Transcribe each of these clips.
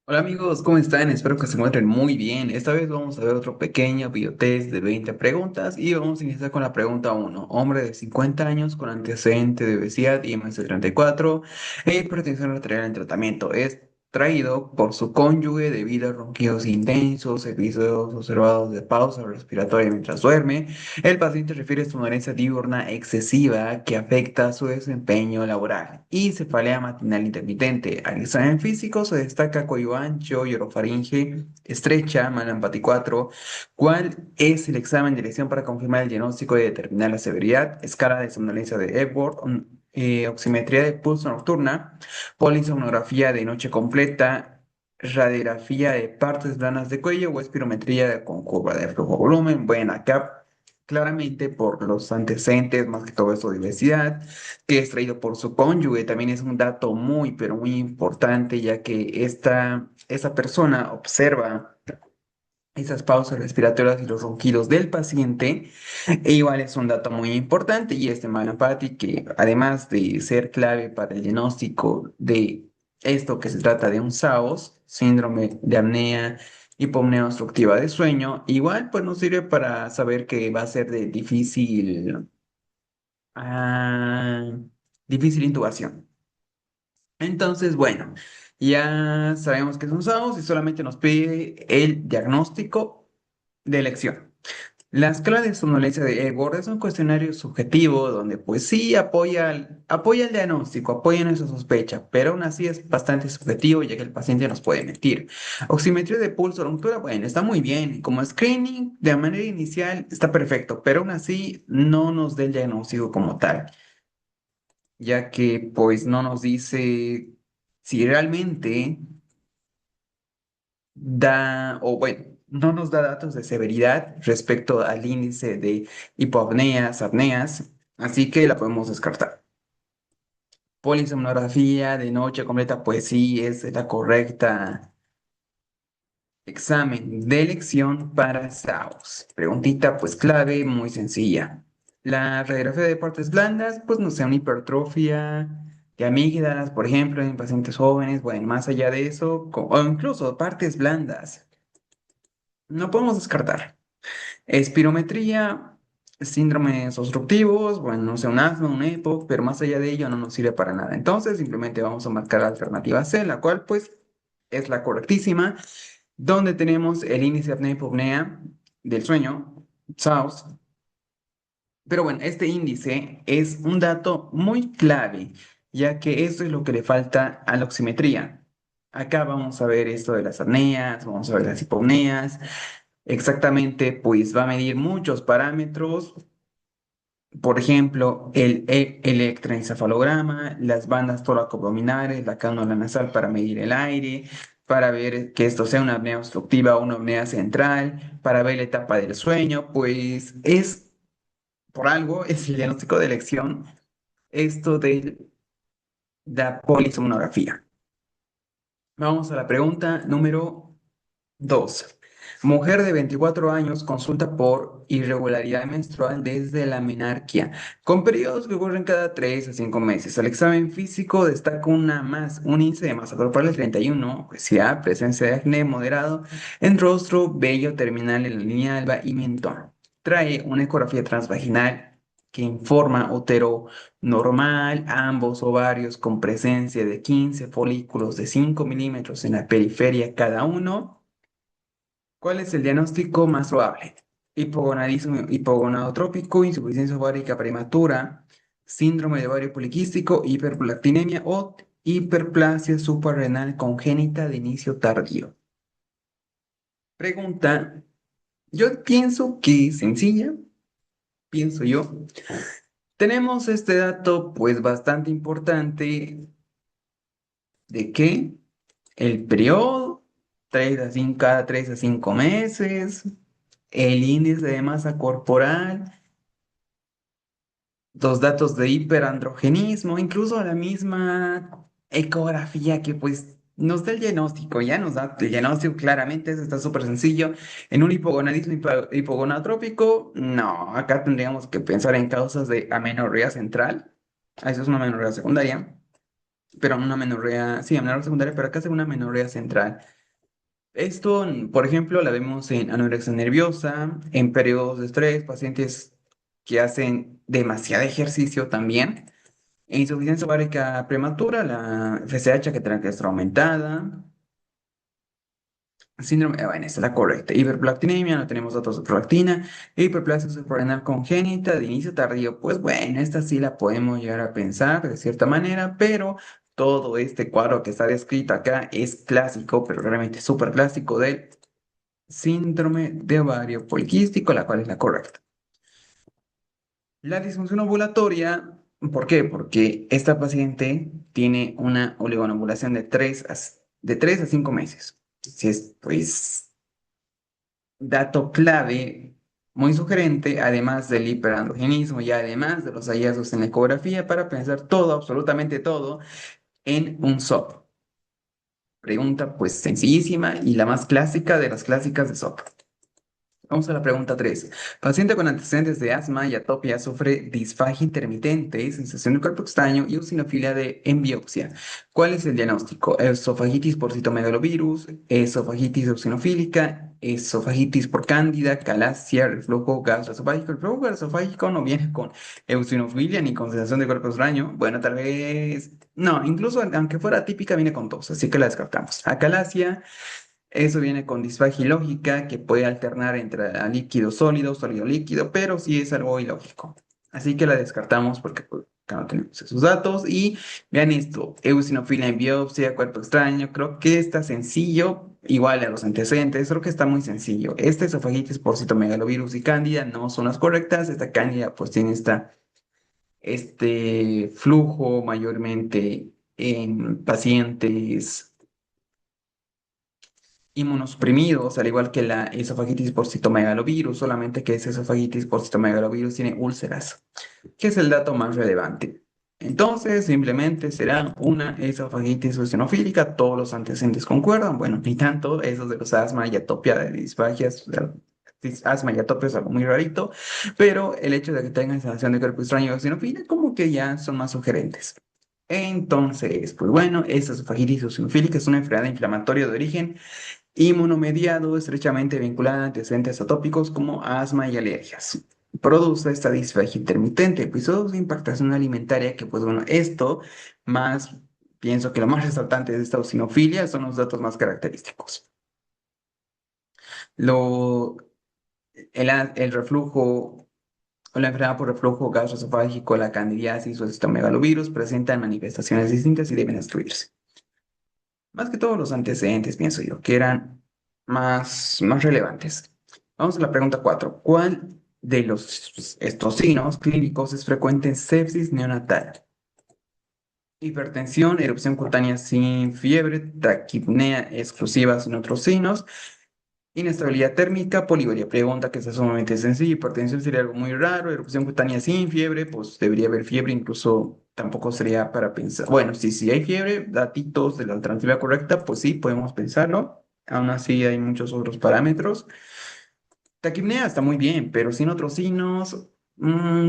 Hola amigos, ¿cómo están? Espero que se encuentren muy bien. Esta vez vamos a ver otro pequeño biotest de 20 preguntas y vamos a iniciar con la pregunta uno. Hombre de 50 años con antecedente de obesidad y más de 34 e hipertensión arterial en tratamiento. Es traído por su cónyuge debido a ronquidos intensos, episodios observados de pausa respiratoria mientras duerme. El paciente refiere somnolencia diurna excesiva que afecta su desempeño laboral y cefalea matinal intermitente. Al examen físico se destaca cuello ancho y orofaringe estrecha, Malan-Patty 4. ¿Cuál es el examen de elección para confirmar el diagnóstico y determinar la severidad? Escala de somnolencia de Epworth, oximetría de pulso nocturna, polisomnografía de noche completa, radiografía de partes planas de cuello o espirometría con curva de flujo volumen. Bueno, acá claramente por los antecedentes, más que todo eso de obesidad, que es traído por su cónyuge, también es un dato muy, pero muy importante, ya que esta persona observa esas pausas respiratorias y los ronquidos del paciente, e igual es un dato muy importante, y este Malapati, que además de ser clave para el diagnóstico de esto que se trata de un SAOS, síndrome de apnea hipopnea obstructiva de sueño, igual pues nos sirve para saber que va a ser de ah, difícil intubación. Entonces, bueno, ya sabemos que es un SAOS y solamente nos pide el diagnóstico de elección. La escala de somnolencia de Epworth es un cuestionario subjetivo donde pues sí apoya el diagnóstico, apoya nuestra sospecha, pero aún así es bastante subjetivo ya que el paciente nos puede mentir. Oximetría de pulso, ruptura, bueno, está muy bien. Como screening de manera inicial está perfecto, pero aún así no nos da el diagnóstico como tal, ya que pues no nos dice si realmente o bueno, no nos da datos de severidad respecto al índice de hipopneas, apneas, así que la podemos descartar. Polisomnografía de noche completa, pues sí, es la correcta examen de elección para SAOS. Preguntita, pues clave, muy sencilla. La radiografía de partes blandas, pues no sé, una hipertrofia de amígdalas, por ejemplo, en pacientes jóvenes, bueno, más allá de eso, o incluso partes blandas, no podemos descartar. Espirometría, síndromes obstructivos, bueno, no sé, un asma, un EPOC, pero más allá de ello no nos sirve para nada. Entonces, simplemente vamos a marcar la alternativa C, la cual, pues, es la correctísima, donde tenemos el índice de apnea-hipopnea del sueño, SAOS. Pero bueno, este índice es un dato muy clave, ya que esto es lo que le falta a la oximetría. Acá vamos a ver esto de las apneas, vamos a ver las hipopneas. Exactamente, pues va a medir muchos parámetros, por ejemplo, el electroencefalograma, las bandas tóraco-abdominales, la cánula nasal para medir el aire, para ver que esto sea una apnea obstructiva o una apnea central, para ver la etapa del sueño, pues es por algo, es el diagnóstico de elección, esto de la polisomnografía. Vamos a la pregunta número 2. Mujer de 24 años consulta por irregularidad menstrual desde la menarquia, con periodos que ocurren cada 3 a 5 meses. Al examen físico destaca un índice de masa corporal de 31, obesidad, presencia de acné moderado en rostro, vello terminal en la línea alba y mentón. Trae una ecografía transvaginal que informa útero normal, ambos ovarios con presencia de 15 folículos de 5 milímetros en la periferia cada uno. ¿Cuál es el diagnóstico más probable? Hipogonadismo hipogonadotrópico, insuficiencia ovárica prematura, síndrome de ovario poliquístico, hiperprolactinemia o hiperplasia suprarrenal congénita de inicio tardío. Pregunta, yo pienso que es sencilla, pienso yo. Tenemos este dato pues bastante importante de que el periodo, cada 3 a 5 meses, el índice de masa corporal, los datos de hiperandrogenismo, incluso la misma ecografía que pues nos da el diagnóstico, ya nos da el diagnóstico claramente, eso está súper sencillo. En un hipogonadismo hipogonadotrópico, no, acá tendríamos que pensar en causas de amenorrea central, eso es una amenorrea secundaria. pero una amenorrea, sí, amenorrea secundaria, pero acá es una amenorrea central. Esto, por ejemplo, la vemos en anorexia nerviosa, en periodos de estrés, pacientes que hacen demasiado ejercicio también, e insuficiencia ovárica prematura, la FSH que tiene que estar aumentada, síndrome, bueno, esta es la correcta, hiperprolactinemia, no tenemos datos de prolactina, hiperplasia suprarrenal congénita de inicio tardío, pues bueno, esta sí la podemos llegar a pensar de cierta manera, pero todo este cuadro que está descrito acá es clásico, pero realmente súper clásico del síndrome de ovario poliquístico, la cual es la correcta. La disfunción ovulatoria, ¿por qué? Porque esta paciente tiene una oligonovulación de 3 a 5 meses. Si es, pues, dato clave, muy sugerente, además del hiperandrogenismo y además de los hallazgos en la ecografía, para pensar todo, absolutamente todo, en un SOP. Pregunta, pues, sencillísima y la más clásica de las clásicas de SOP. Vamos a la pregunta 3. Paciente con antecedentes de asma y atopia sufre disfagia intermitente, sensación del cuerpo extraño y eosinofilia en biopsia. ¿Cuál es el diagnóstico? Esofagitis por citomegalovirus, esofagitis eosinofílica, esofagitis por cándida, calasia, reflujo gastroesofágico. El reflujo gastroesofágico no viene con eosinofilia ni con sensación de cuerpo extraño. Bueno, tal vez... No, incluso aunque fuera típica viene con tos, así que la descartamos. Acalasia. Eso viene con disfagia ilógica que puede alternar entre a líquido sólido, sólido líquido, pero sí es algo ilógico. Así que la descartamos porque pues, acá no tenemos esos datos. Y vean esto, eosinofilia en biopsia, cuerpo extraño, creo que está sencillo, igual a los antecedentes, creo que está muy sencillo. Esta esofagitis por citomegalovirus y cándida no son las correctas. Esta cándida pues tiene este flujo mayormente en pacientes inmunosuprimidos, al igual que la esofagitis por citomegalovirus, solamente que esa esofagitis por citomegalovirus tiene úlceras, que es el dato más relevante. Entonces, simplemente será una esofagitis eosinofílica, todos los antecedentes concuerdan, bueno, ni tanto, esos de los asma y atopia de disfagias, asma y atopia es algo muy rarito, pero el hecho de que tengan sensación de cuerpo extraño eosinofílica, como que ya son más sugerentes. Entonces, pues bueno, esta esofagitis eosinofílica es una enfermedad inflamatoria de origen inmunomediado estrechamente vinculada a antecedentes atópicos como asma y alergias. Produce esta disfagia intermitente, episodios de impactación alimentaria que, pues bueno, esto más, pienso que lo más resaltante de esta eosinofilia son los datos más característicos. Lo, el reflujo o la enfermedad por reflujo gastroesofágico, la candidiasis o el citomegalovirus presentan manifestaciones distintas y deben excluirse. Más que todos los antecedentes, pienso yo, que eran más relevantes. Vamos a la pregunta 4. ¿Cuál de estos signos clínicos es frecuente en sepsis neonatal? Hipertensión, erupción cutánea sin fiebre, taquipnea exclusiva sin otros signos, inestabilidad térmica, poliuria. Pregunta que está sumamente sencilla. Hipertensión sería algo muy raro. Erupción cutánea sin fiebre, pues debería haber fiebre. Incluso tampoco sería para pensar. Bueno, si hay fiebre, datitos de la alternativa correcta, pues sí, podemos pensarlo. Aún así hay muchos otros parámetros. Taquipnea está muy bien, pero sin otros signos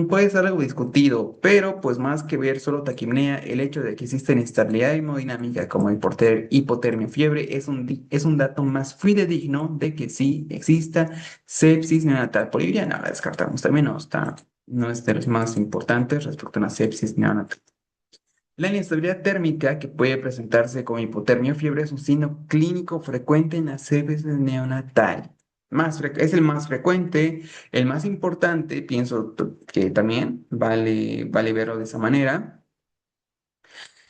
puede ser algo discutido, pero pues más que ver solo taquipnea, el hecho de que existe inestabilidad hemodinámica como hipotermia, fiebre, es un dato más fidedigno de que sí exista sepsis neonatal. Poliuria, no la descartamos, también no es de los más importantes respecto a una sepsis neonatal. La inestabilidad térmica que puede presentarse como hipotermia o fiebre es un signo clínico frecuente en la sepsis neonatal. Es el más frecuente, el más importante, pienso que también vale verlo de esa manera,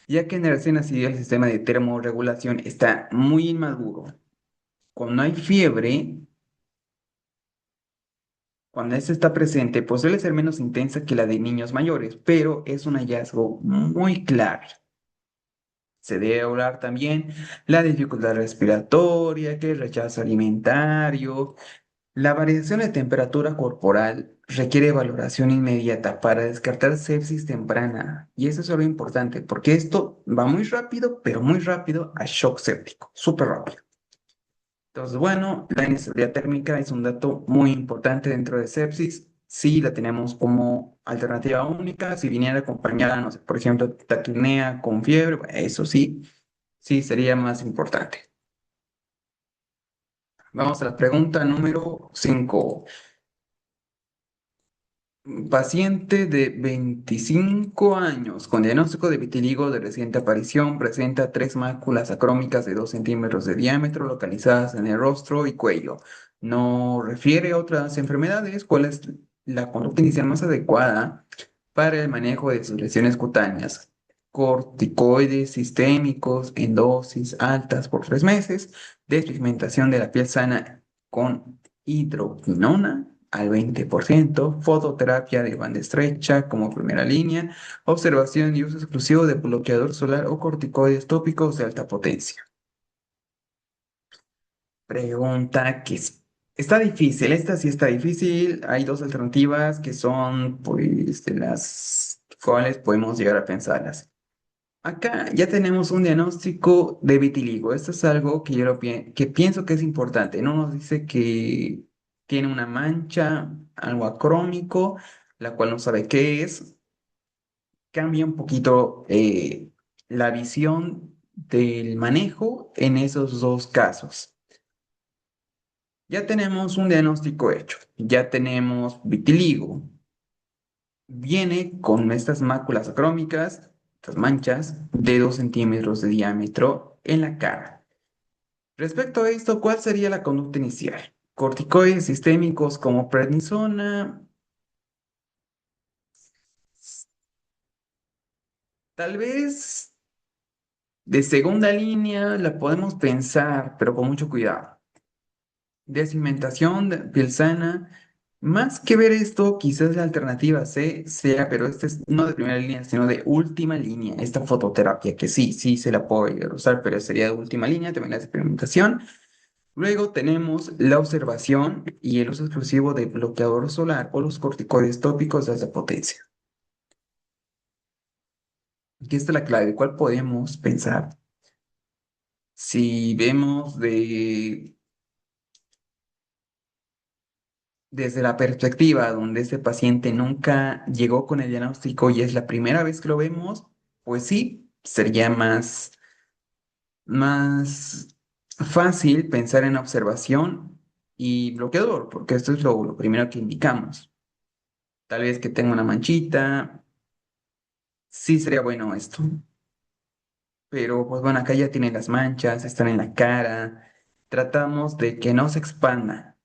ya que en el recién nacido el sistema de termorregulación está muy inmaduro. Cuando hay fiebre, cuando esta está presente, pues suele ser menos intensa que la de niños mayores, pero es un hallazgo muy clave. Se debe hablar también la dificultad respiratoria, que el rechazo alimentario, la variación de temperatura corporal requiere valoración inmediata para descartar sepsis temprana. Y eso es algo importante, porque esto va muy rápido, pero muy rápido a shock séptico, súper rápido. Entonces, bueno, la inestabilidad térmica es un dato muy importante dentro de sepsis. sí la tenemos como alternativa única. Si viniera acompañada, no sé, por ejemplo, taquinea con fiebre, bueno, eso sí, sí sería más importante. Vamos a la pregunta número 5. Paciente de 25 años con diagnóstico de vitiligo de reciente aparición presenta tres máculas acrómicas de 2 centímetros de diámetro localizadas en el rostro y cuello. No refiere a otras enfermedades. ¿Cuál es la conducta inicial más adecuada para el manejo de sus lesiones cutáneas? Corticoides sistémicos en dosis altas por 3 meses, despigmentación de la piel sana con hidroquinona al 20%, fototerapia de banda estrecha como primera línea, observación y uso exclusivo de bloqueador solar o corticoides tópicos de alta potencia. Pregunta está difícil, esta sí está difícil. Hay dos alternativas que son, pues, de las cuales podemos llegar a pensarlas. Acá ya tenemos un diagnóstico de vitiligo. Esto es algo que que pienso que es importante. No nos dice que tiene una mancha, algo acrómico, la cual no sabe qué es. Cambia un poquito la visión del manejo en esos dos casos. Ya tenemos un diagnóstico hecho. Ya tenemos vitiligo. Viene con estas máculas acrómicas, estas manchas de 2 centímetros de diámetro en la cara. Respecto a esto, ¿cuál sería la conducta inicial? Corticoides sistémicos como prednisona, tal vez de segunda línea la podemos pensar, pero con mucho cuidado. Descimentación de piel sana. Más que ver esto, quizás la alternativa C sea, pero este es no de primera línea, sino de última línea, esta fototerapia, que sí, sí se la puedo llegar a usar, pero sería de última línea, también la experimentación. Luego tenemos la observación y el uso exclusivo de bloqueador solar o los corticoides tópicos de alta potencia. Aquí está la clave. ¿Cuál podemos pensar? Si vemos desde la perspectiva donde este paciente nunca llegó con el diagnóstico y es la primera vez que lo vemos, pues sí, sería más fácil pensar en observación y bloqueador, porque esto es lo primero que indicamos. Tal vez que tenga una manchita, sí sería bueno esto. Pero pues bueno, acá ya tiene las manchas, están en la cara. Tratamos de que no se expanda.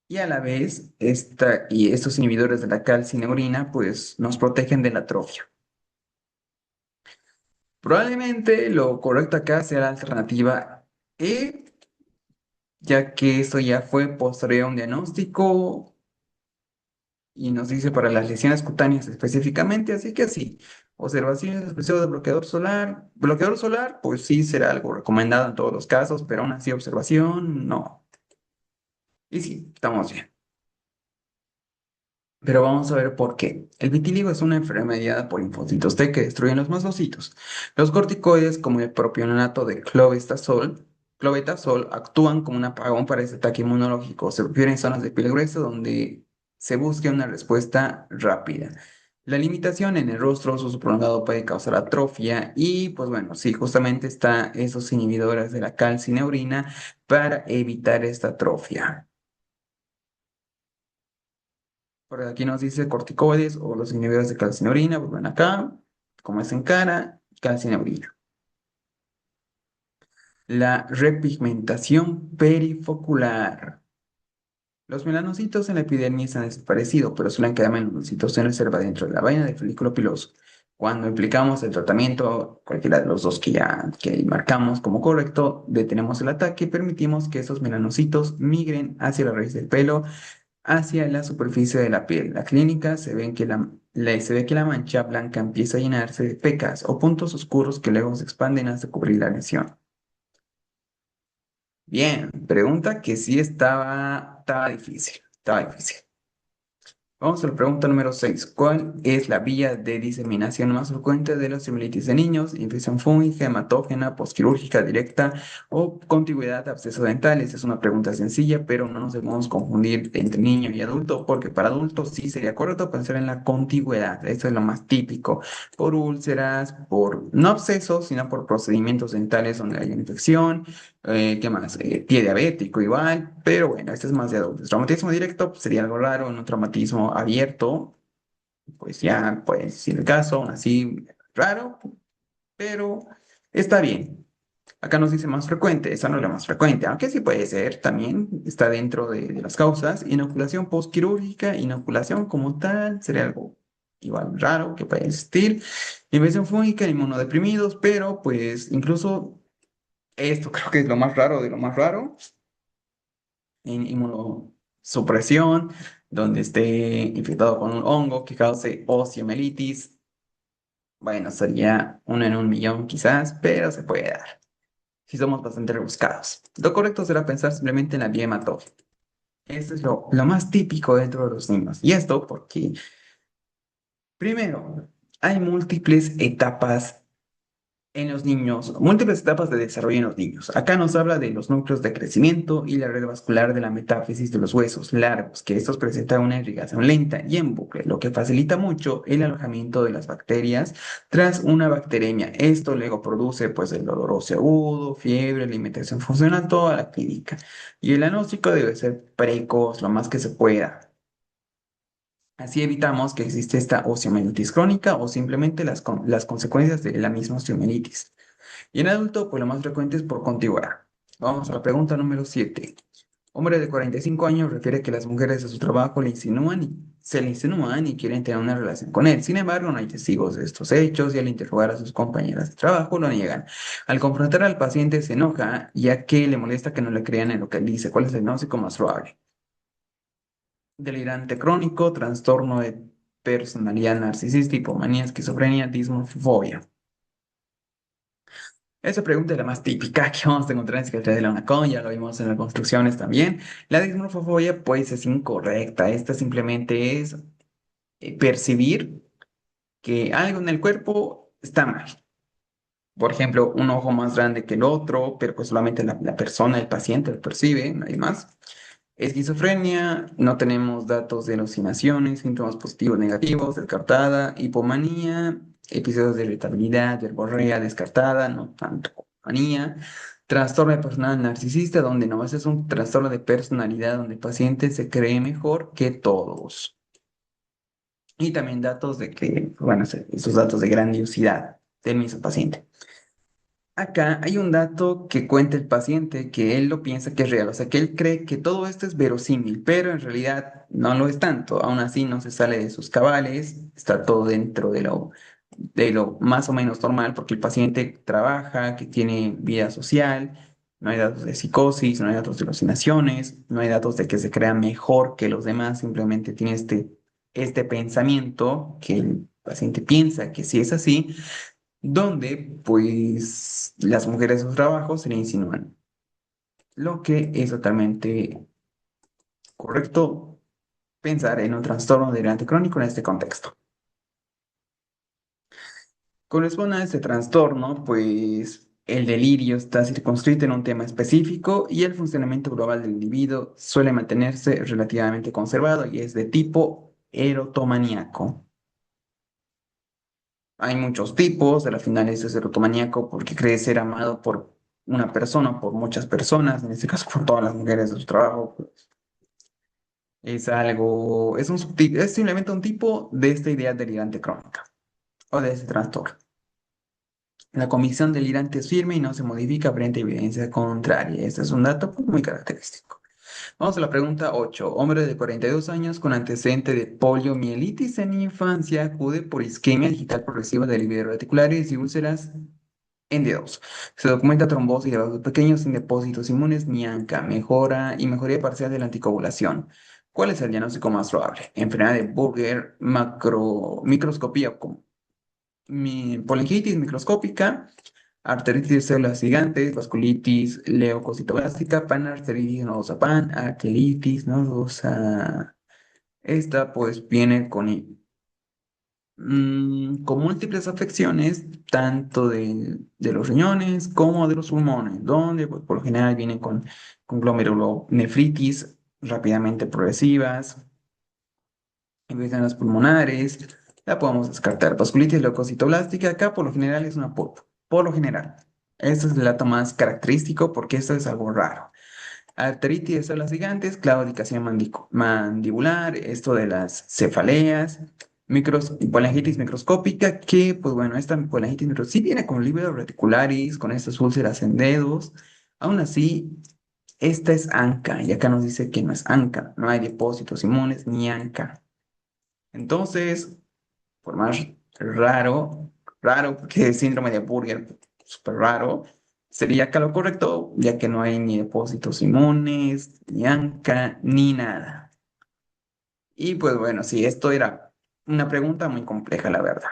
Y a la vez, y estos inhibidores de la calcineurina, pues nos protegen de la atrofia. Probablemente lo correcto acá sea la alternativa E, ya que esto ya fue posterior a un diagnóstico y nos dice para las lesiones cutáneas específicamente, así que sí, observaciones especiales de bloqueador solar. Bloqueador solar, pues sí será algo recomendado en todos los casos, pero aún así observación, no. Y sí, estamos bien. Pero vamos a ver por qué. El vitiligo es una enfermedad por linfocitos T que destruyen los mastocitos. Los corticoides, como el propionato de clobetasol, actúan como un apagón para este ataque inmunológico. Se prefieren zonas de piel gruesa donde se busque una respuesta rápida. La limitación en el rostro, su uso prolongado puede causar atrofia y, pues bueno, sí, justamente está esos inhibidores de la calcineurina para evitar esta atrofia. Por aquí nos dice corticoides o los inhibidores de calcineurina, pues ven acá, como es en cara, calcineurina. La repigmentación perifocular. Los melanocitos en la epidermis han desaparecido, pero suelen quedar melanocitos en reserva dentro de la vaina del folículo piloso. Cuando aplicamos el tratamiento, cualquiera de los dos que marcamos como correcto, detenemos el ataque y permitimos que esos melanocitos migren hacia la raíz del pelo hacia la superficie de la piel. La clínica se ve que la mancha blanca empieza a llenarse de pecas o puntos oscuros que luego se expanden hasta cubrir la lesión. Bien, pregunta que sí estaba difícil, estaba difícil. Vamos a la pregunta número 6. ¿Cuál es la vía de diseminación más frecuente de la osteomielitis de niños? Infección fúngica, hematógena, posquirúrgica directa o contigüidad de absceso dental. Esta es una pregunta sencilla, pero no nos debemos confundir entre niño y adulto, porque para adultos sí sería correcto pensar en la contigüidad. Esto es lo más típico, por úlceras, por no abscesos, sino por procedimientos dentales donde hay infección. ¿Qué más? Pie diabético igual, pero bueno, este es más de adultos. Traumatismo directo pues, sería algo raro, un traumatismo abierto, pues ya puede ser el caso, aún así raro, pero está bien. Acá nos dice más frecuente, esa no es la más frecuente, aunque sí puede ser, también está dentro de las causas. Inoculación postquirúrgica, inoculación como tal, sería algo igual raro que puede existir. Infección fúngica, inmunodeprimidos, pero pues incluso esto creo que es lo más raro de lo más raro en inmunosupresión, donde esté infectado con un hongo que cause osteomielitis. Bueno, sería uno en un millón quizás, pero se puede dar. Si somos bastante rebuscados. Lo correcto será pensar simplemente en la vía hematógena. Esto es lo más típico dentro de los niños. Y esto porque, primero, hay múltiples etapas en los niños, múltiples etapas de desarrollo en los niños. Acá nos habla de los núcleos de crecimiento y la red vascular de la metáfisis de los huesos largos, que estos presentan una irrigación lenta y en bucle, lo que facilita mucho el alojamiento de las bacterias tras una bacteremia. Esto luego produce pues el dolor óseo agudo, fiebre, alimentación funcional, toda la clínica. Y el diagnóstico debe ser precoz, lo más que se pueda. Así evitamos que existe esta osteomielitis crónica o simplemente las consecuencias de la misma osteomielitis. Y en adulto, pues lo más frecuente es por contigüidad. Vamos a la pregunta número 7. Hombre de 45 años refiere que las mujeres de su trabajo se le insinúan y quieren tener una relación con él. Sin embargo, no hay testigos de estos hechos y al interrogar a sus compañeras de trabajo lo niegan. Al confrontar al paciente se enoja ya que le molesta que no le crean en lo que él dice. ¿Cuál es el diagnóstico más probable? Delirante crónico, trastorno de personalidad narcisista, hipomanía, esquizofrenia, dismorfobia. Esa pregunta es la más típica que vamos a encontrar en Psiquiatría de la UNACOM, ya lo vimos en las construcciones también. La dismorfobia pues es incorrecta, esta simplemente es percibir que algo en el cuerpo está mal. Por ejemplo, un ojo más grande que el otro, pero pues solamente la persona, el paciente lo percibe, nadie más. Esquizofrenia, no tenemos datos de alucinaciones, síntomas positivos, negativos, descartada. Hipomanía, episodios de irritabilidad, verborrea, descartada, no tanto manía. Trastorno de personalidad narcisista, donde no, ese es un trastorno de personalidad donde el paciente se cree mejor que todos. Y también datos de que, bueno, esos datos de grandiosidad del mismo paciente. Acá hay un dato que cuenta el paciente que él lo piensa que es real, o sea, que él cree que todo esto es verosímil, pero en realidad no lo es tanto. Aún así, no se sale de sus cabales, está todo dentro de lo más o menos normal, porque el paciente trabaja, que tiene vida social, no hay datos de psicosis, no hay datos de alucinaciones, no hay datos de que se crea mejor que los demás, simplemente tiene este pensamiento que el paciente piensa que sí es así donde pues las mujeres de su trabajo se le insinúan, lo que es totalmente correcto pensar en un trastorno delirante crónico en este contexto. Corresponde a este trastorno, pues el delirio está circunscrito en un tema específico y el funcionamiento global del individuo suele mantenerse relativamente conservado y es de tipo erotomaníaco. Hay muchos tipos, a la final es erotomaníaco porque cree ser amado por una persona, por muchas personas, en este caso por todas las mujeres de su trabajo. Pues, es algo, es un subtipo, es simplemente un tipo de esta idea delirante crónica o de ese trastorno. La convicción delirante es firme y no se modifica frente a evidencia contraria. Este es un dato pues, muy característico. Vamos a la pregunta 8. Hombre de 42 años con antecedente de poliomielitis en infancia acude por isquemia digital progresiva de alveolos reticulares y úlceras en dedos. Se documenta trombosis de vasos pequeños sin depósitos inmunes ni ANCA, mejora y mejoría parcial de la anticoagulación. ¿Cuál es el diagnóstico más probable? Enfermedad de Buerger, microscopía, polingitis microscópica, arteritis de células gigantes, vasculitis leucocitoblástica, panarteritis nodosa pan, arteritis nodosa Esta pues viene con múltiples afecciones, tanto de los riñones como de los pulmones, donde pues, por lo general vienen con glomerulonefritis rápidamente progresivas, empiezan las pulmonares, la podemos descartar. Vasculitis leucocitoblástica, acá por lo general es una por lo general. Este es el dato más característico porque esto es algo raro. Arteritis de células gigantes, claudicación mandibular, esto de las cefaleas, polangitis microscópica, que pues bueno, esta polangitis microscópica sí viene con lívido reticularis, con estas úlceras en dedos. Aún así, esta es ANCA, y acá nos dice que no es ANCA, no hay depósitos inmunes ni ANCA. Entonces, por más raro, porque es síndrome de Burger, súper raro, sería acá lo correcto, ya que no hay ni depósitos inmunes, ni ANCA, ni nada. Y pues bueno, sí, esto era una pregunta muy compleja, la verdad.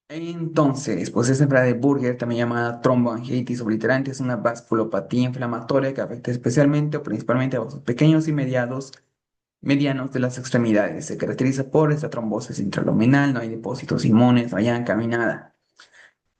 Entonces, pues esta enfermedad de Burger, también llamada tromboangiitis obliterante, es una vasculopatía inflamatoria que afecta especialmente o principalmente a vasos pequeños y medianos de las extremidades. Se caracteriza por esta trombosis intraluminal, no hay depósitos inmunes, no hay ANCA, no hay nada.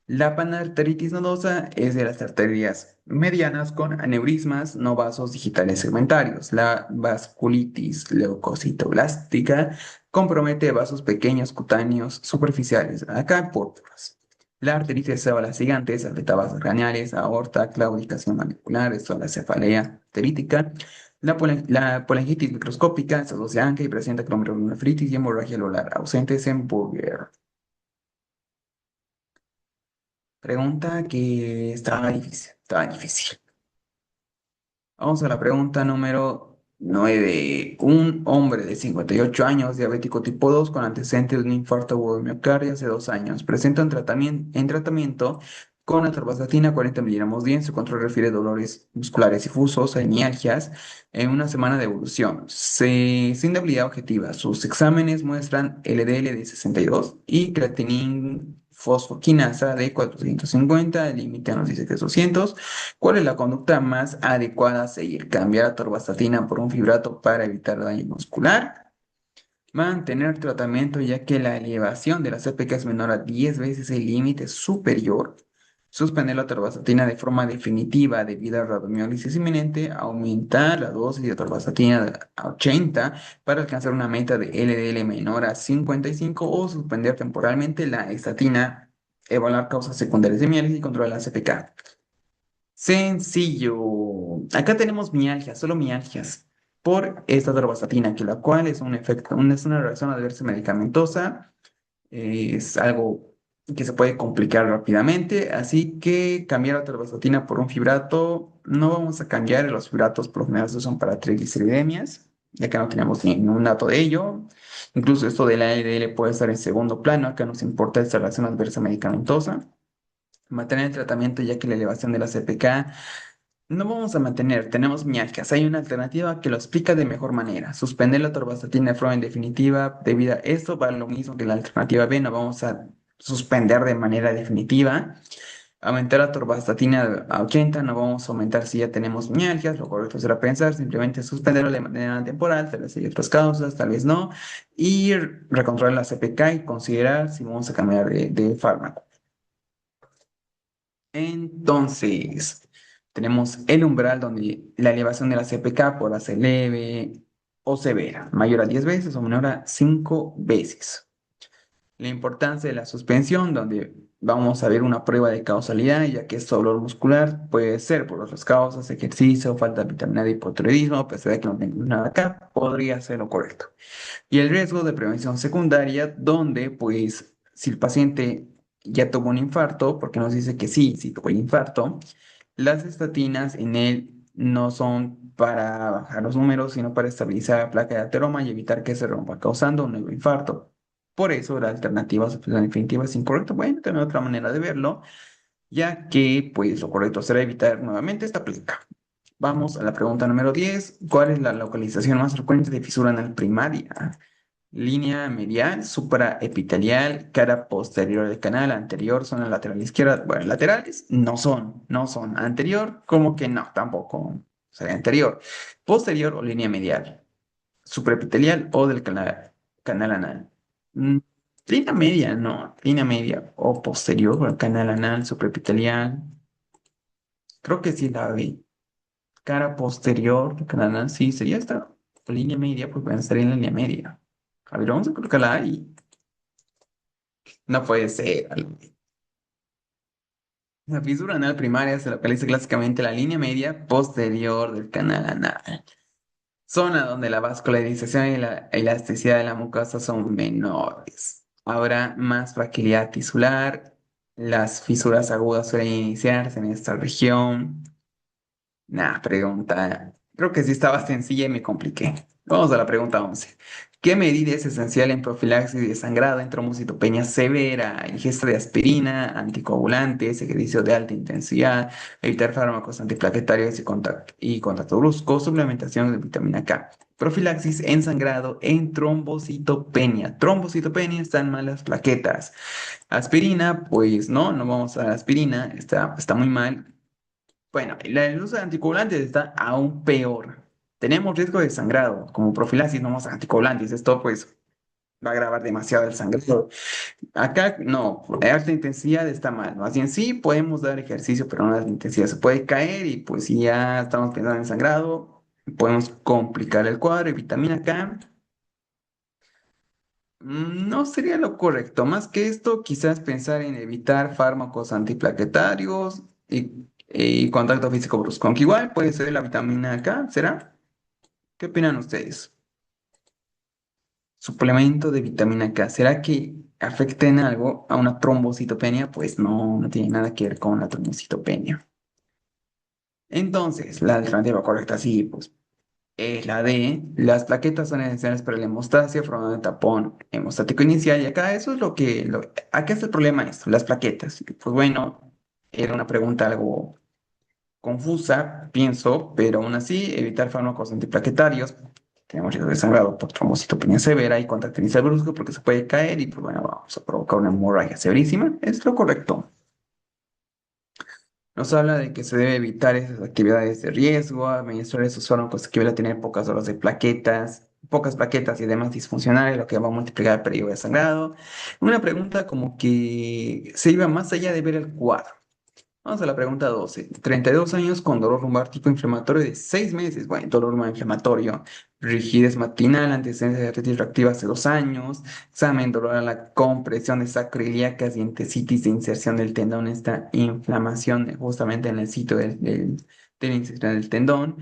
La panarteritis nodosa es de las arterias medianas con aneurismas, no vasos digitales segmentarios. La vasculitis leucocitoblástica compromete vasos pequeños cutáneos superficiales, acá púrpuras. La arteritis de células gigantes afecta vasos craneales, aorta, claudicación mandibular, esto es la cefalea arterítica. La polangitis microscópica se asocia a ANCA y presenta glomerulonefritis y hemorragia anular, ausentes en Burger. Pregunta que estaba difícil, estaba difícil. Vamos a la pregunta número 9. Un hombre de 58 años, diabético tipo 2 con antecedentes de un infarto agudo de miocardio hace 2 años, presenta en tratamiento con atorvastatina 40 miligramos día. En su control refiere dolores musculares difusos, mialgias, en una semana de evolución. Sin debilidad objetiva, sus exámenes muestran LDL de 62 y creatinina fosfoquinasa de 450, el límite nos dice que es 200. ¿Cuál es la conducta más adecuada a seguir? ¿Cambiar a torvastatina por un fibrato para evitar daño muscular? Mantener tratamiento ya que la elevación de la CPK es menor a 10 veces el límite superior. Suspender la torvastatina de forma definitiva debido a rabdomiólisis inminente. Aumentar la dosis de torvastatina a 80 para alcanzar una meta de LDL menor a 55 o suspender temporalmente la estatina. Evaluar causas secundarias de miólisis y controlar la CPK. Sencillo. Acá tenemos mialgias, solo mialgias, por esta torvastatina, que la cual es un efecto, es una reacción adversa medicamentosa, es algo que se puede complicar rápidamente, así que cambiar la torvastatina por un fibrato, no vamos a cambiar, los fibratos por lo general se usan para trigliceridemias, ya que no tenemos ningún dato de ello. Incluso esto de la LDL puede estar en segundo plano, acá nos importa esta reacción adversa medicamentosa. Mantener el tratamiento ya que la elevación de la CPK no vamos a mantener, tenemos mialgias. Hay una alternativa que lo explica de mejor manera. Suspender la torvastatina de forma indefinitiva debido a esto va lo mismo que la alternativa B, no vamos a suspender de manera definitiva. Aumentar la torvastatina a 80, no vamos a aumentar si ya tenemos mialgias, lo correcto será pensar, simplemente suspenderlo de manera temporal, tal vez hay otras causas, tal vez no, y recontrolar la CPK y considerar si vamos a cambiar de fármaco. Entonces, tenemos el umbral donde la elevación de la CPK podrá ser leve o severa, mayor a 10 veces o menor a 5 veces. La importancia de la suspensión, donde vamos a ver una prueba de causalidad, ya que este dolor muscular puede ser por otras causas, ejercicio, falta de vitamina D, hipotiroidismo, a pesar de que no tenemos nada acá, podría ser lo correcto. Y el riesgo de prevención secundaria, donde pues si el paciente ya tuvo un infarto, porque nos dice que sí, sí tuvo el infarto, las estatinas en él no son para bajar los números, sino para estabilizar la placa de ateroma y evitar que se rompa, causando un nuevo infarto. Por eso la alternativa a supresión definitiva es incorrecta. Bueno, también otra manera de verlo, ya que pues lo correcto será evitar nuevamente esta placa. Vamos a la pregunta número 10. ¿Cuál es la localización más frecuente de fisura anal primaria? Línea medial, supraepitelial, cara posterior del canal, anterior, zona lateral izquierda. Bueno, laterales no son. Anterior, como que no, tampoco. sería anterior. Posterior o línea medial. Supraepitelial o del canal anal. Mm, Línea media, no. Línea media o posterior o el canal anal, supraepitelial. Creo que sí la vi. Cara posterior, canal anal, sí, sería esta. Línea media, pues van a estar en la línea media. A ver, vamos a colocarla ahí. No puede ser. La fisura anal primaria se localiza clásicamente en la línea media posterior del canal anal, zona donde la vascularización y la elasticidad de la mucosa son menores. Habrá más fragilidad tisular, las fisuras agudas suelen iniciarse en esta región. Pregunta. Creo que sí estaba sencilla y me compliqué. Vamos a la pregunta 11. ¿Qué medida es esencial en profilaxis de sangrado en trombocitopenia severa? Ingesta de aspirina, anticoagulantes, ejercicio de alta intensidad, evitar fármacos antiplaquetarios y contacto brusco, suplementación de vitamina K. Profilaxis en sangrado en trombocitopenia. Trombocitopenia están malas plaquetas. Aspirina, pues no vamos a dar aspirina, está muy mal. Bueno, el uso de anticoagulantes está aún peor. Tenemos riesgo de sangrado, como profilaxis, no vamos a anticoagulantes. Esto pues va a agravar demasiado el sangrado. Acá no, de alta intensidad está mal. Más bien sí podemos dar ejercicio, pero no de alta intensidad. Se puede caer y pues si ya estamos pensando en sangrado, podemos complicar el cuadro. Y vitamina K no sería lo correcto. Más que esto, quizás pensar en evitar fármacos antiplaquetarios y contacto físico brusco. Aunque igual puede ser la vitamina K, ¿será? ¿Qué opinan ustedes? Suplemento de vitamina K. ¿Será que afecta en algo a una trombocitopenia? Pues no tiene nada que ver con la trombocitopenia. Entonces, la alternativa correcta sí, pues es la D. Las plaquetas son esenciales para la hemostasia, formando el tapón hemostático inicial. Y acá eso es acá es el problema esto, las plaquetas. Pues bueno, era una pregunta algo confusa, pienso, pero aún así, evitar fármacos antiplaquetarios. Tenemos riesgo de sangrado por trombocitopenia severa y contacto inicial brusco porque se puede caer y pues bueno, vamos a provocar una hemorragia severísima. Es lo correcto. Nos habla de que se debe evitar esas actividades de riesgo, administrar esos fármacos que van a tener pocas plaquetas y demás disfuncionales, lo que va a multiplicar el periodo de sangrado. Una pregunta como que se iba más allá de ver el cuadro. Vamos a la pregunta 12. 32 años con dolor lumbar tipo inflamatorio de 6 meses. Bueno, dolor lumbar inflamatorio. Rigidez matinal, antecedentes de artritis reactiva hace 2 años. Examen, dolor a la compresión de sacroiliacas y entesitis de inserción del tendón. Esta inflamación justamente en el sitio de la inserción del tendón.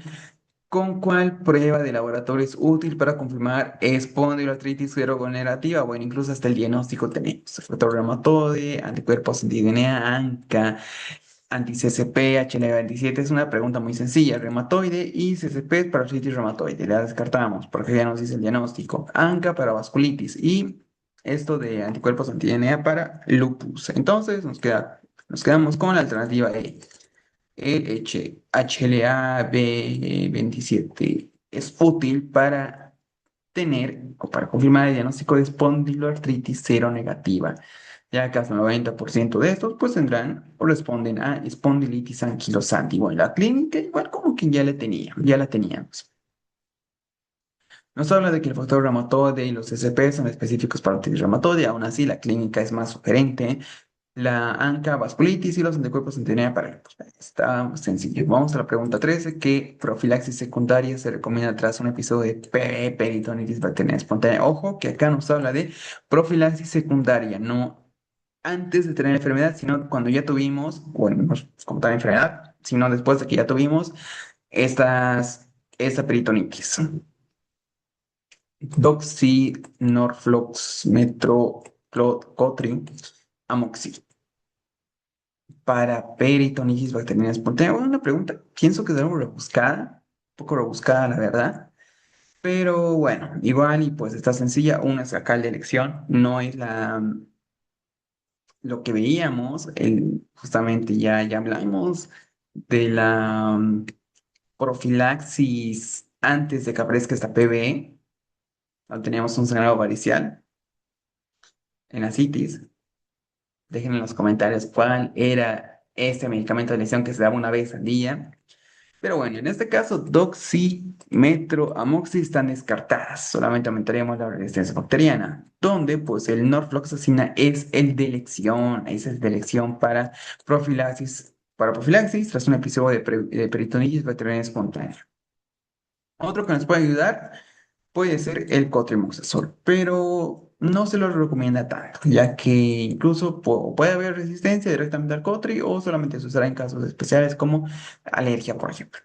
¿Con cuál prueba de laboratorio es útil para confirmar espondiloartritis seroconerativa? Bueno, incluso hasta el diagnóstico tenemos. Factor reumatoide, anticuerpos anti-DNA, ANCA, anti-CCP, HL27 es una pregunta muy sencilla. Reumatoide y CCP es para artritis reumatoide. La descartamos porque ya nos dice el diagnóstico. ANCA para vasculitis y esto de anticuerpos anti-DNA para lupus. Entonces nos quedamos con la alternativa E. El HLA-B27 es útil para tener o para confirmar el diagnóstico de espondiloartritis seronegativa, ya que hasta el 90% de estos pues tendrán o responden a espondilitis anquilosante. Y bueno, la clínica igual como que ya la teníamos. Nos habla de que el factor reumatoide y los SP son específicos para artritis reumatoide, aún así la clínica es más sugerente. La ANCA, vasculitis y los anticuerpos antidenea para pues, está sencillo. Vamos a la pregunta 13. ¿Qué profilaxis secundaria se recomienda tras un episodio de peritonitis bacteriana espontánea? Ojo, que acá nos habla de profilaxis secundaria, no antes de tener enfermedad, sino cuando ya tuvimos, bueno, no es como tal enfermedad, sino después de que ya tuvimos esta peritonitis. Doxy, Norflox, Metoclopramide, Amoxicil para peritonitis bacteriana espontánea. Bueno, una pregunta, pienso que es algo rebuscada, un poco rebuscada, la verdad. Pero bueno, igual y pues está sencilla, una es acá la elección, no es lo que veíamos, justamente ya hablamos de la profilaxis antes de que aparezca esta PBE, donde teníamos un sangrado varicial en la citis. Dejen en los comentarios cuál era este medicamento de lesión que se daba una vez al día. Pero bueno, en este caso, Doxy, Metro, Amoxi están descartadas. Solamente aumentaríamos la resistencia bacteriana, donde pues el norfloxacina es el de elección. Es el de elección para profilaxis tras un episodio de peritonitis bacteriana espontánea. Otro que nos puede ayudar puede ser el cotrimoxazol, pero no se lo recomienda tanto, ya que incluso puede haber resistencia directamente al cotri o solamente se usará en casos especiales como alergia, por ejemplo.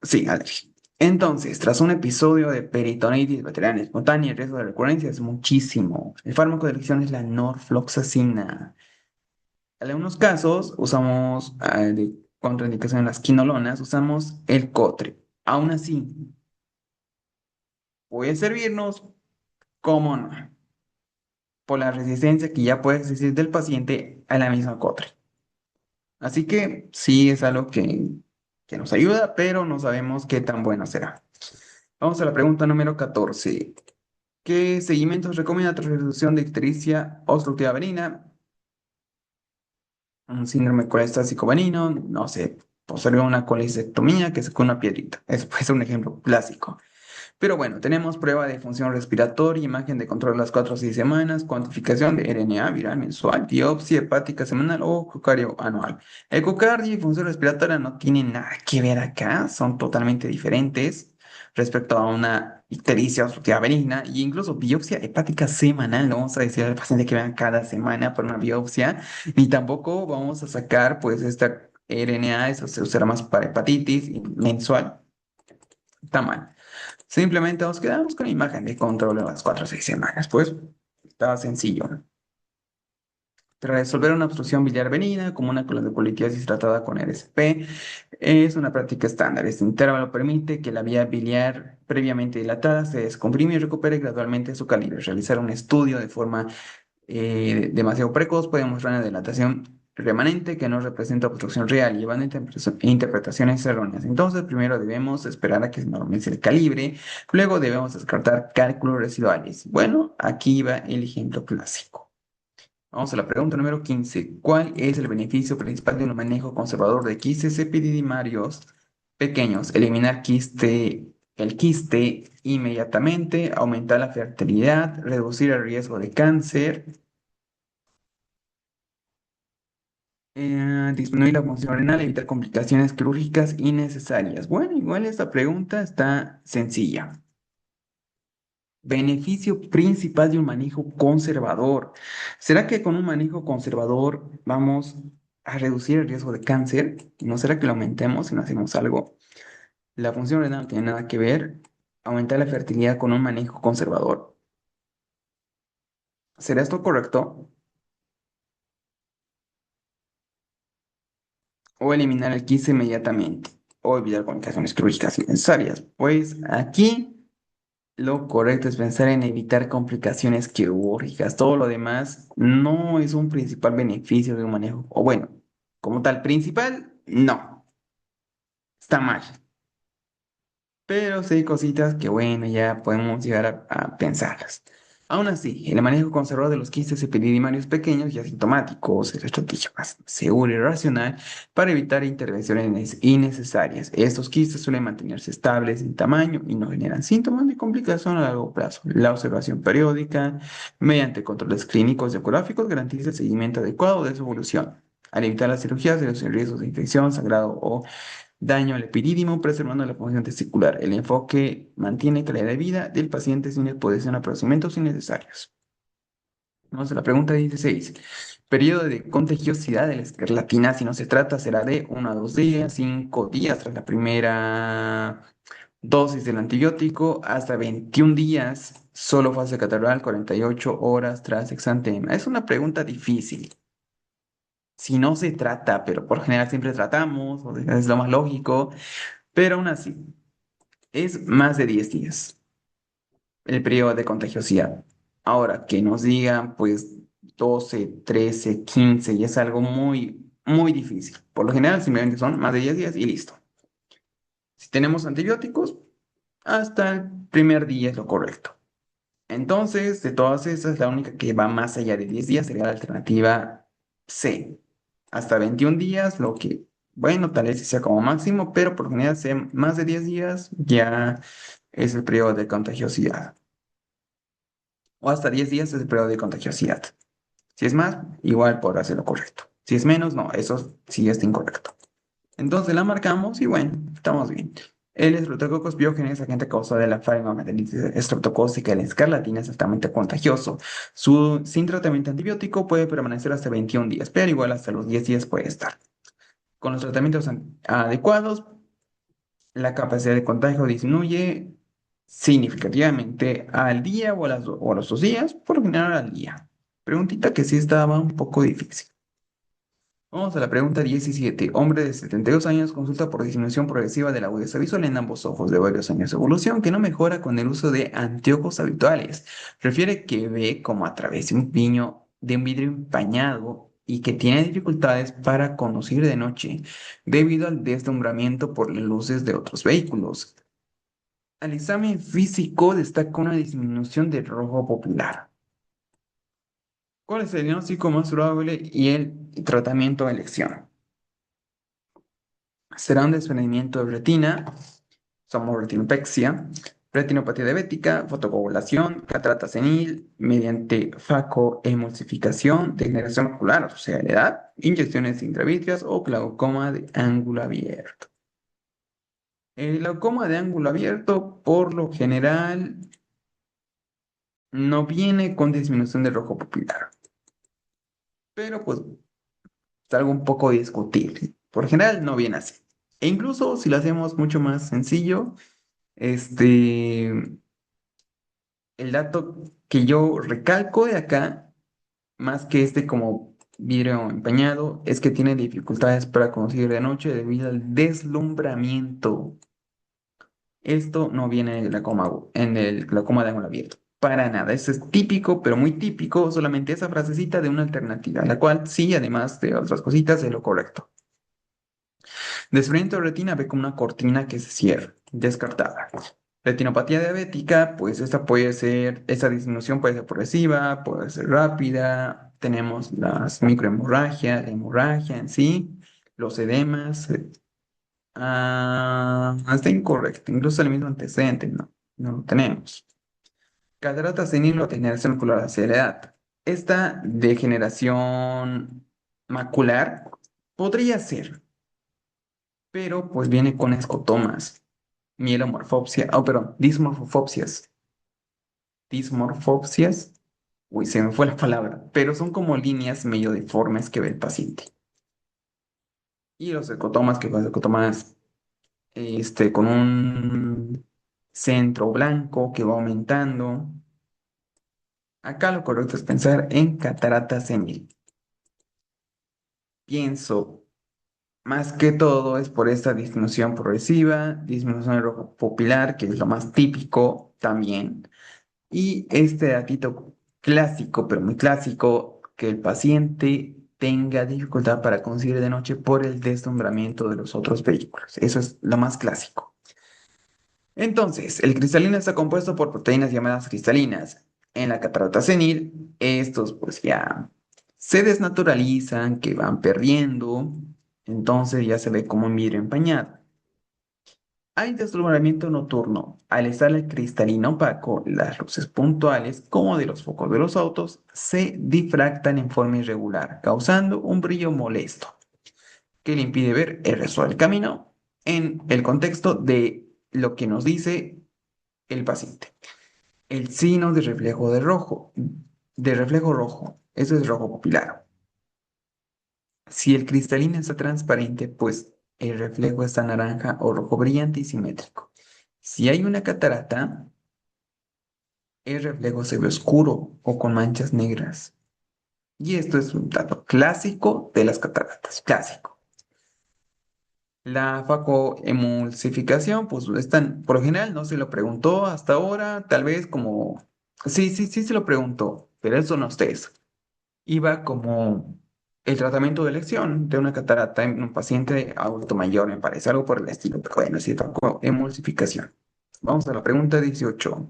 Sí, alergia. Entonces, tras un episodio de peritonitis bacteriana espontánea, el riesgo de recurrencia es muchísimo. El fármaco de elección es la norfloxacina. En algunos casos usamos de contraindicación en las quinolonas, usamos el cotri. Aún así, puede servirnos, ¿cómo no? Por la resistencia que ya puede existir del paciente a la misma cotri. Así que sí es algo que nos ayuda, pero no sabemos qué tan bueno será. Vamos a la pregunta número 14. ¿Qué seguimientos recomienda tras resolución de ictericia obstructiva benigna? Un síndrome colestático benigno, no sé, posterior a una colecectomía que es con una piedrita. Eso puede ser un ejemplo clásico. Pero bueno, tenemos prueba de función respiratoria, imagen de control a las 4 o 6 semanas, cuantificación de RNA viral mensual, biopsia hepática semanal o ecocardio anual. Ecocardio y función respiratoria no tienen nada que ver acá, son totalmente diferentes respecto a una ictericia obstructiva benigna e incluso biopsia hepática semanal. No vamos a decir al paciente que vean cada semana por una biopsia, ni tampoco vamos a sacar pues esta RNA, eso se usará más para hepatitis y mensual. Está mal. Simplemente nos quedamos con la imagen de control de las 4 o 6 semanas. Pues estaba sencillo. Para resolver una obstrucción biliar benigna, como una colonitis tratada con RSP, es una práctica estándar. Este intervalo permite que la vía biliar previamente dilatada se descomprime y recupere gradualmente su calibre. Realizar un estudio de forma demasiado precoz puede mostrar una dilatación remanente que no representa obstrucción real, llevando interpretaciones erróneas. Entonces, primero debemos esperar a que se normalice el calibre, luego debemos descartar cálculos residuales. Bueno, aquí va el ejemplo clásico. Vamos a la pregunta número 15. ¿Cuál es el beneficio principal de un manejo conservador de quistes epididimarios pequeños? Eliminar el quiste inmediatamente, aumentar la fertilidad, reducir el riesgo de cáncer, disminuir la función renal, evitar complicaciones quirúrgicas innecesarias. Bueno, igual esta pregunta está sencilla. Beneficio principal de un manejo conservador. ¿Será que con un manejo conservador vamos a reducir el riesgo de cáncer? ¿No será que lo aumentemos si no hacemos algo? La función renal no tiene nada que ver. Aumentar la fertilidad con un manejo conservador. ¿Será esto correcto? O eliminar el quiste inmediatamente. O evitar complicaciones quirúrgicas innecesarias. Pues aquí lo correcto es pensar en evitar complicaciones quirúrgicas. Todo lo demás no es un principal beneficio de un manejo. O bueno, como tal, principal, no. Está mal. Pero sí hay cositas que, bueno, ya podemos llegar a pensarlas. Aún así, el manejo conservador de los quistes epididimarios pequeños y asintomáticos es la estrategia más segura y racional para evitar intervenciones innecesarias. Estos quistes suelen mantenerse estables en tamaño y no generan síntomas ni complicación a largo plazo. La observación periódica, mediante controles clínicos y ecográficos, garantiza el seguimiento adecuado de su evolución. Al evitar las cirugías, se reducen riesgos de infección, sangrado o daño al epidídimo, preservando la función testicular. El enfoque mantiene calidad de vida del paciente sin exposición a procedimientos innecesarios. Vamos a la pregunta 16. Periodo de contagiosidad de la escarlatina, si no se trata, será de 1 a 2 días, 5 días tras la primera dosis del antibiótico, hasta 21 días, solo fase catarral, 48 horas tras exantema. Es una pregunta difícil. Si no se trata, pero por general siempre tratamos, o sea, es lo más lógico, pero aún así, es más de 10 días el periodo de contagiosidad. Ahora, que nos digan, pues, 12, 13, 15, y es algo muy, muy difícil. Por lo general, simplemente son más de 10 días y listo. Si tenemos antibióticos, hasta el primer día es lo correcto. Entonces, de todas esas, la única que va más allá de 10 días sería la alternativa C. Hasta 21 días, lo que Bueno, tal vez sí sea como máximo, pero por lo general sea más de 10 días ya es el periodo de contagiosidad. O hasta 10 días es el periodo de contagiosidad. Si es más, igual podrá ser lo correcto. Si es menos, no, eso sí está incorrecto. Entonces la marcamos y bueno, estamos bien. El Streptococcus pyogenes, agente causal de la faringoamigdalitis estreptocócica y la escarlatina, es altamente contagioso. Sin tratamiento antibiótico puede permanecer hasta 21 días, pero igual hasta los 10 días puede estar. Con los tratamientos adecuados, la capacidad de contagio disminuye significativamente al día o a los 2 días, por lo general al día. Preguntita que sí estaba un poco difícil. Vamos a la pregunta 17. Hombre de 72 años consulta por disminución progresiva de la agudeza visual en ambos ojos de varios años de evolución que no mejora con el uso de anteojos habituales. Refiere que ve como a través de un vidrio empañado y que tiene dificultades para conducir de noche debido al deslumbramiento por las luces de otros vehículos. Al examen físico destaca una disminución del rojo popular. ¿Cuál es el diagnóstico más probable y el tratamiento de elección? Será un desprendimiento de retina, somos retinopexia, retinopatía diabética, fotocoagulación, catarata senil, mediante facoemulsificación, degeneración ocular, o sea, la edad, inyecciones intravítreas o glaucoma de ángulo abierto. El glaucoma de ángulo abierto, por lo general, no viene con disminución del rojo pupilar, pero pues es algo un poco discutible. Por general, no viene así. E incluso si lo hacemos mucho más sencillo, este, el dato que yo recalco de acá, más que este como vidrio empañado, es que tiene dificultades para conducir de noche debido al deslumbramiento. Esto no viene en el glaucoma de ángulo abierto. Para nada. Eso es típico, pero muy típico, solamente esa frasecita de una alternativa, la cual sí, además de otras cositas, es lo correcto. Desprendimiento de retina ve como una cortina que se cierra, descartada. Retinopatía diabética, pues esta disminución puede ser progresiva, puede ser rápida. Tenemos las microhemorragias, la hemorragia en sí, los edemas. Está incorrecto, incluso el mismo antecedente, no lo tenemos. Catarata senil o degeneración ocular hacia la edad. Esta degeneración macular podría ser, pero pues viene con escotomas, mielomorfopsia, perdón, dismorfopsias. Dismorfopsias, uy, se me fue la palabra, pero son como líneas medio deformes que ve el paciente. Y los escotomas, que son escotomas con un centro blanco que va aumentando. Acá lo correcto es pensar en catarata senil. Pienso más que todo es por esta disminución progresiva, disminución del ojo pupilar, que es lo más típico también. Y este datito clásico, pero muy clásico, que el paciente tenga dificultad para conducir de noche por el deslumbramiento de los otros vehículos. Eso es lo más clásico. Entonces, el cristalino está compuesto por proteínas llamadas cristalinas. En la catarata senil, estos pues ya se desnaturalizan, que van perdiendo, entonces ya se ve como un vidrio empañado. Hay deslumbramiento nocturno. Al estar el cristalino opaco, las luces puntuales, como de los focos de los autos, se difractan en forma irregular, causando un brillo molesto que le impide ver el resto del camino en el contexto de lo que nos dice el paciente. El signo de reflejo rojo, eso es rojo pupilar. Si el cristalino está transparente, pues el reflejo está naranja o rojo brillante y simétrico. Si hay una catarata, el reflejo se ve oscuro o con manchas negras. Y esto es un dato clásico de las cataratas, clásico. La facoemulsificación, pues por lo general no se lo preguntó hasta ahora, tal vez como, sí se lo preguntó, pero eso no es eso. Iba como el tratamiento de elección de una catarata en un paciente adulto mayor, me parece, algo por el estilo, pero bueno, sí, facoemulsificación. Vamos a la pregunta 18.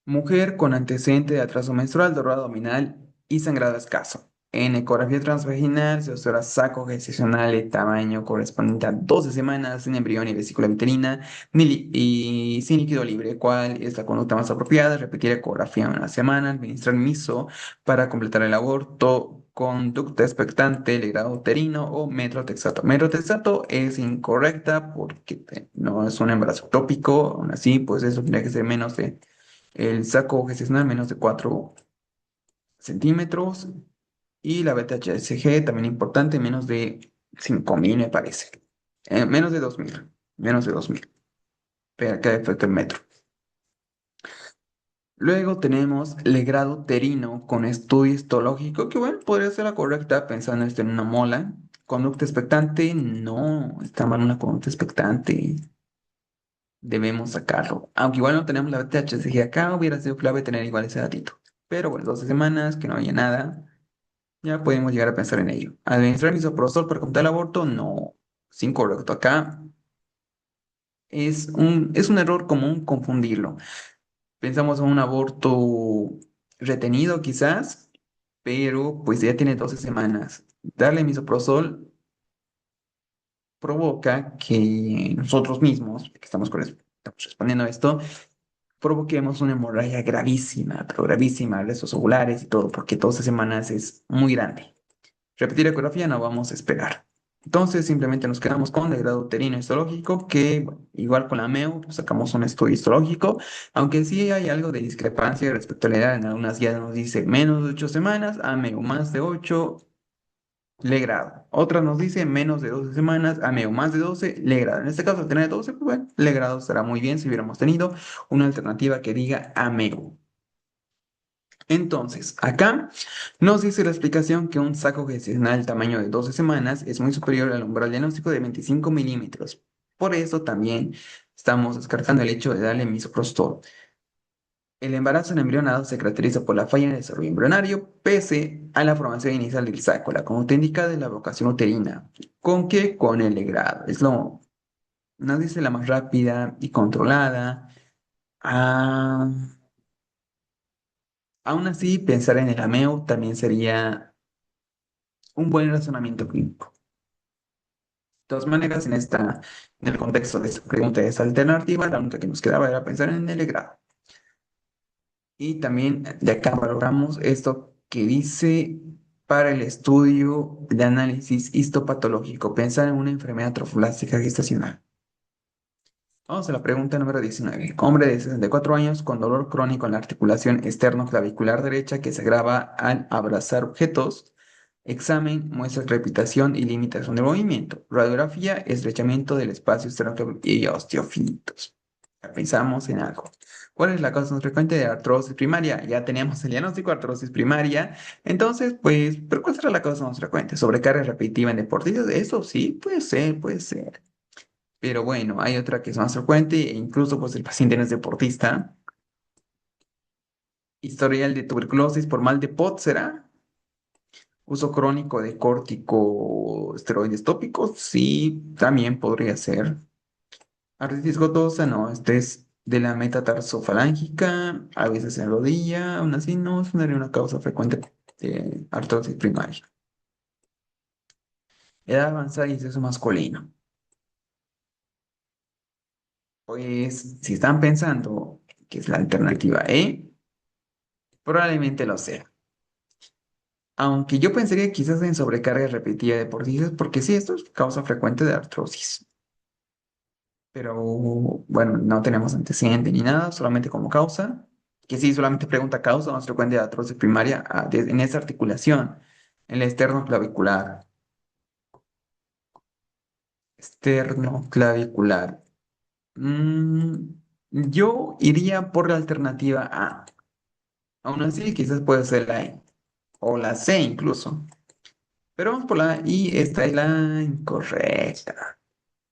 Mujer con antecedente de atraso menstrual, dolor abdominal y sangrado escaso. En ecografía transvaginal se observa saco gestacional de tamaño correspondiente a 12 semanas en embrión y vesícula uterina y sin líquido libre. ¿Cuál es la conducta más apropiada? Repetir ecografía en una semana, administrar miso para completar el aborto, conducta expectante, legrado uterino o metrotexato. Metrotexato es incorrecta porque no es un embarazo ectópico, aún así, pues eso tendría que ser menos de el saco gestacional menos de 4 centímetros y la beta HCG también importante, menos de 5.000 me parece. Menos de 2.000, menos de 2.000. Pero acá efecto el metro. Luego tenemos legrado uterino con estudio histológico, que bueno, podría ser la correcta pensando esto en una mola. Conducta expectante, no, está mal una conducta expectante. Debemos sacarlo. Aunque igual no tenemos la beta HCG acá, hubiera sido clave tener igual ese datito. Pero bueno, 12 semanas, que no haya nada. Ya podemos llegar a pensar en ello. ¿Administrar misoprostol para completar el aborto? No, es incorrecto. Acá es un error común confundirlo. Pensamos en un aborto retenido quizás, pero pues ya tiene 12 semanas. Darle misoprostol provoca que nosotros mismos, que estamos respondiendo a esto, provoquemos una hemorragia gravísima, pero gravísima, restos ovulares y todo, porque 12 semanas es muy grande. Repetir ecografía no vamos a esperar. Entonces simplemente nos quedamos con el grado uterino histológico, que bueno, igual con la MEO pues, sacamos un estudio histológico, aunque sí hay algo de discrepancia respecto a la edad. En algunas guías nos dice menos de 8 semanas, AMEO más de 8, legrado. Otras nos dice menos de 12 semanas, AMEO más de 12, legrado. En este caso, al tener 12, pues bueno, legrado estará muy bien si hubiéramos tenido una alternativa que diga AMEO. Entonces, acá nos dice la explicación que un saco gestacional tamaño de 12 semanas es muy superior al umbral diagnóstico de 25 milímetros. Por eso también estamos descartando el hecho de darle misoprostol. El embarazo en embrionado se caracteriza por la falla en el desarrollo embrionario, pese a la formación inicial del saco. La conducta indicada es la vocación uterina. ¿Con qué? Con el legrado. Nos dice la más rápida y controlada. Ah, aún así, pensar en el ameo también sería un buen razonamiento clínico. De todas maneras, en el contexto de esta pregunta de esta alternativa, la única que nos quedaba era pensar en el grado. Y también de acá valoramos esto que dice para el estudio de análisis histopatológico, pensar en una enfermedad trofoblástica gestacional. Vamos a la pregunta número 19. Hombre de 64 años con dolor crónico en la articulación externo-clavicular derecha que se agrava al abrazar objetos. Examen, muestra crepitación y limitación del movimiento. Radiografía, estrechamiento del espacio externo y osteofilitos. Ya pensamos en algo. ¿Cuál es la causa más frecuente de artrosis primaria? Ya tenemos el diagnóstico de artrosis primaria. Entonces, pues, ¿pero cuál será la causa más frecuente? ¿Sobrecarga repetitiva en deportistas? Eso sí, puede ser, puede ser. Pero bueno, hay otra que es más frecuente e incluso pues el paciente no es deportista. Historial de tuberculosis por mal de Pot, ¿será? Uso crónico de corticosteroides tópicos, sí, también podría ser. Artritis gotosa, no, este es de la metatarsofalángicas, a veces en rodilla, aún así no es una causa frecuente de artrosis primaria. Edad avanzada y sexo masculino. Pues si están pensando que es la alternativa E, probablemente lo sea. Aunque yo pensaría quizás en sobrecarga repetitiva de deportistas, porque sí, esto es causa frecuente de artrosis. Pero bueno, no tenemos antecedente ni nada, solamente como causa. Que sí, solamente pregunta causa más frecuente de artrosis primaria en esa articulación, en la esternoclavicular. Esternoclavicular. Mm, yo iría por la alternativa A. Aún así, quizás puede ser la E, o la C incluso. Pero vamos por la A y esta es la incorrecta.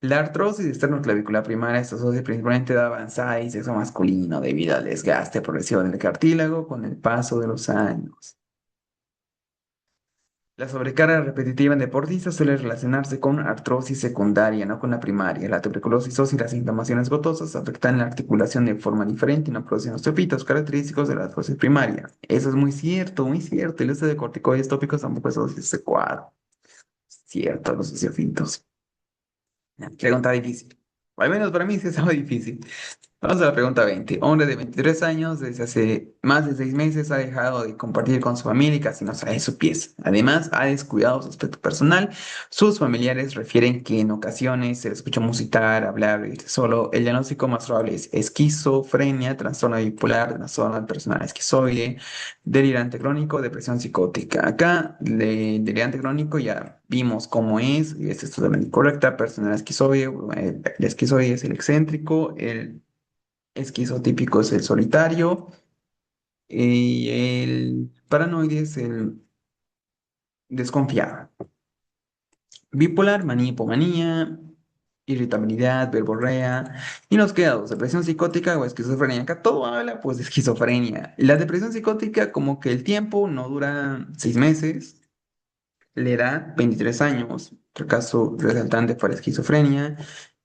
La artrosis esternoclavicular primaria se asocia principalmente de avanzada y sexo masculino debido al desgaste progresivo del cartílago con el paso de los años. La sobrecarga repetitiva en deportistas suele relacionarse con artrosis secundaria, no con la primaria. La tuberculosis ósea y las inflamaciones gotosas afectan la articulación de forma diferente y no producen osteopitos característicos de la artrosis primaria. Eso es muy cierto, muy cierto. El uso de corticoides tópicos tampoco es adecuado. Cierto, los osteofitos. Pregunta difícil. O al menos para mí sí estaba difícil. Vamos a la pregunta 20. Hombre de 23 años, desde hace más de 6 meses ha dejado de compartir con su familia y casi no sale de su pieza. Además, ha descuidado su aspecto personal. Sus familiares refieren que en ocasiones se le escucha musicar, hablar y solo. El diagnóstico más probable es esquizofrenia, trastorno bipolar, trastorno del personal esquizoide, delirante crónico, depresión psicótica. Acá, delirante crónico ya vimos cómo es, y esto es totalmente correcta. Personal esquizoide, el esquizoide es el excéntrico, el esquizotípico es el solitario y el paranoide es el desconfiado. Bipolar, manía, hipomanía, irritabilidad, verborrea. Y nos queda dos, depresión psicótica o esquizofrenia. Acá todo habla pues de esquizofrenia. La depresión psicótica como que el tiempo no dura 6 meses, la edad 23 años, otro caso resaltante para esquizofrenia.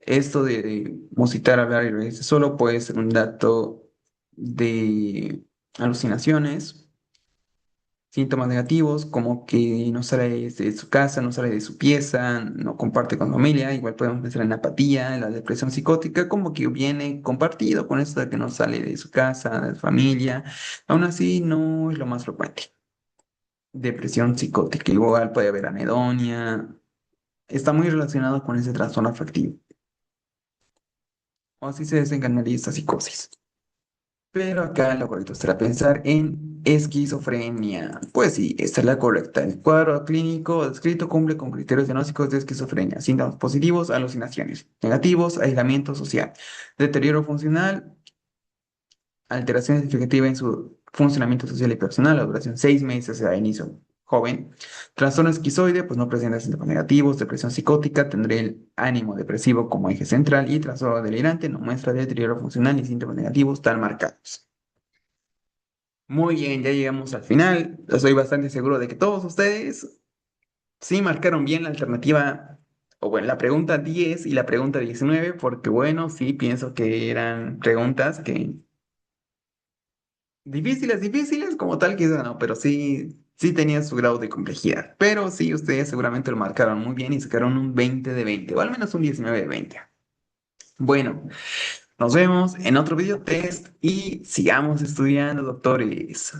Esto de musitar, hablar y reírse solo puede ser un dato de alucinaciones, síntomas negativos, como que no sale de su casa, no sale de su pieza, no comparte con familia. Igual podemos pensar en la apatía, en la depresión psicótica, como que viene compartido con esto de que no sale de su casa, de su familia. Aún así, no es lo más frecuente. Depresión psicótica, igual puede haber anedonia, está muy relacionado con ese trastorno afectivo. O así se desencadenaría esta psicosis. Pero acá lo correcto será pensar en esquizofrenia. Pues sí, esta es la correcta. El cuadro clínico descrito cumple con criterios diagnósticos de esquizofrenia. Síntomas positivos, alucinaciones. Negativos, aislamiento social. Deterioro funcional, alteración significativa en su funcionamiento social y personal. La duración 6 meses a inicio joven. Trastorno esquizoide, pues no presenta síntomas negativos. Depresión psicótica, tendrá el ánimo depresivo como eje central. Y trastorno delirante no muestra deterioro funcional ni síntomas negativos tan marcados. Muy bien, ya llegamos al final. Estoy bastante seguro de que todos ustedes sí marcaron bien la alternativa, o bueno, la pregunta 10 y la pregunta 19, porque bueno, sí pienso que eran preguntas que difíciles, difíciles como tal, quizá no, pero sí, sí tenían su grado de complejidad. Pero sí, ustedes seguramente lo marcaron muy bien y sacaron un 20 de 20, o al menos un 19 de 20. Bueno, nos vemos en otro video test y sigamos estudiando, doctores.